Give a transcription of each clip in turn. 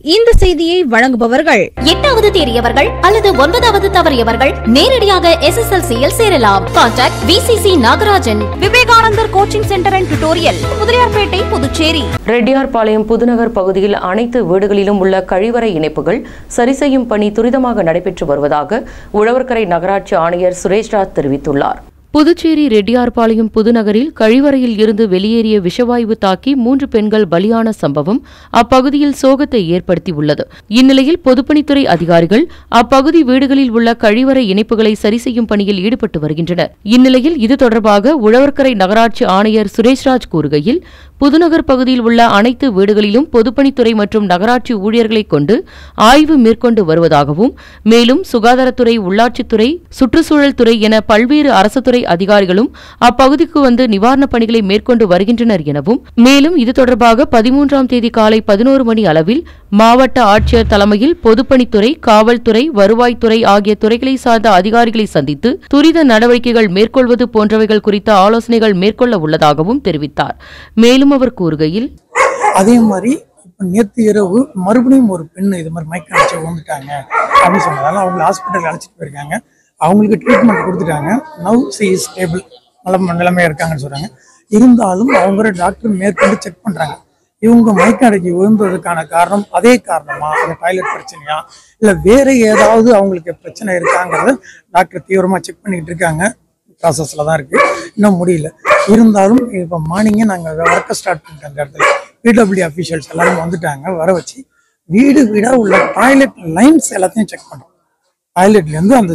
இந்த செய்தியை வழங்குபவர்கள் 8வது தேறியவர்கள் அல்லது 9வது தவறியவர்கள் நேரடியாக SSLCயில் சேரலாம். Contact VCC Nagarajan, Vivekanandar coaching centre and tutorial, Mudaliarpet, Puducherry. Reddiarpalayam Pudunagar பகுதியில் அனைத்து வீடுகளிலும் உள்ள கழிவறை இணைப்புகள் சரி செய்யும் பணி துரிதமாக நடைபெற்று வருவதாக உழவர்கரை நகராட்சி ஆணையர் சுரேஷ்ராஜ் தெரிவித்துள்ளார். புதுச்சேரி ரெட்டியார்பாளையம் புதுநகரில் கழிவறையில் இருந்து வெளியேறிய விஷவாயு தாக்கி 3 பெண்கள் பலியான சம்பவம் அப்பகுதியில் சோகத்தை ஏற்படுத்தியுள்ளது. இந்நிலையில் பொதுப்பணித்துறை அதிகாரிகள் அப்பகுதி வீடுகளில் உள்ள கழிவறை இணைப்புகளை சரி செய்யும் பணியில் ஈடுபட்டு வருகின்றனர். இந்நிலையில் இது தொடர்பாக உழவர்கரை நகராட்சி ஆணையர் சுரேஷ்ராஜ் கூறுகையில், புதுநகர் பகுதியில் உள்ள அனைத்து வீடுகளிலும் பொதுப்பணித்துறை மற்றும் நகராட்சி ஊழியர்களை கொண்டு ஆய்வு மேற்கொண்டு வருவதாகவும், மேலும் சுகாதாரத்துறை, உள்ளாட்சித்துறை, சுற்றுச்சூழல் துறை என பல்வேறு அரசு துறை அதிகாரிகளும் அப்பகுதிக்கு வந்து நிவாரணப் பணிகளை மேற்கொண்டு வருகின்றனர் எனவும், மேலும் இது தொடர்பாக 13ஆம் தேதி காலை 11 மணி அளவில் மாவட்ட ஆட்சியர் தலைமையில் பொதுப்பணித்துறை, காவல்துறை, வருவாய்த்துறை ஆகிய துறைகளை சார்ந்த அதிகாரிகளை சந்தித்து துரித நடவடிக்கைகள் மேற்கொள்வது போன்றவைகள் குறித்த ஆலோசனைகள் மேற்கொள்ள உள்ளதாகவும் தெரிவித்தார். மேலும் அவர் கூறுகையில், அதே மாதிரி நேற்று இரவு மறுபடியும் ஒரு பெண் இது மாதிரி மயக்க அடிச்சு வந்துட்டாங்க அப்படின்னு சொன்னதால அவங்க ஹாஸ்பிட்டல் அழைச்சிட்டு போயிருக்காங்க. அவங்களுக்கு ட்ரீட்மெண்ட் கொடுத்துட்டாங்க. நவ் சி இஸ் ஸ்டேபிள், நல்ல நிலைமையாக இருக்காங்கன்னு சொல்கிறாங்க. இருந்தாலும் அவங்க டாக்டர் மேற்கொண்டு செக் பண்ணுறாங்க. இவங்க மயக்க அடைக்கி விழுந்ததுக்கான காரணம் அதே காரணமா, அந்த டாய்லெட் பிரச்சனையா, இல்லை வேறு ஏதாவது அவங்களுக்கு பிரச்சனை இருக்காங்கிறத டாக்டர் தீவிரமாக செக் பண்ணிக்கிட்டு இருக்காங்க. ப்ராசஸில் தான் இருக்குது, இன்னும் முடியல. இருந்தாலும் இப்போ மார்னிங்கே நாங்கள் ஒர்க்கை ஸ்டார்ட் பண்ணிட்டோம். அந்த இடத்துல பிடபிள்யூ அஃபீஷியல்ஸ் எல்லாரும் வந்துட்டாங்க. வர வச்சு வீடு வீடாக உள்ள டாய்லெட் லைன்ஸ் எல்லாத்தையும் செக் பண்ணுறோம். டாய்லெட்லேருந்து அந்த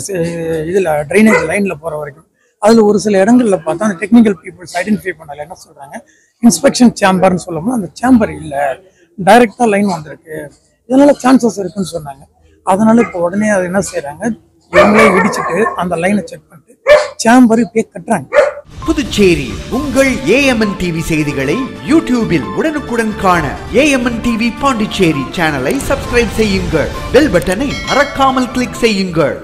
இதில் ட்ரைனேஜ் லைனில் போகிற வரைக்கும். அதில் ஒரு சில இடங்களில் பார்த்தா அந்த டெக்னிக்கல் பீப்புள்ஸ் ஐடென்டிஃபை பண்ணல. என்ன சொல்கிறாங்க, இன்ஸ்பெக்ஷன் சேம்பர்னு சொல்லும்போது அந்த சேம்பர் இல்லை, டைரெக்டாக லைன் வந்திருக்கு, இதனால் சான்சஸ் இருக்குன்னு சொன்னாங்க. அதனால் இப்போ உடனே அது என்ன செய்கிறாங்க, இவங்களே இடிச்சுட்டு அந்த லைனை செக் பண்ணிட்டு சேம்பர் இப்பயே கட்டுறாங்க. புதுச்சேரி உங்கள் AMN TV செய்திகளை யூடியூபில் உடனுக்குடன் காண AMN TV பாண்டிச்சேரி சேனலை சப்ஸ்கிரைப் செய்யுங்கள். பெல் பட்டனை மறக்காமல் கிளிக் செய்யுங்கள்.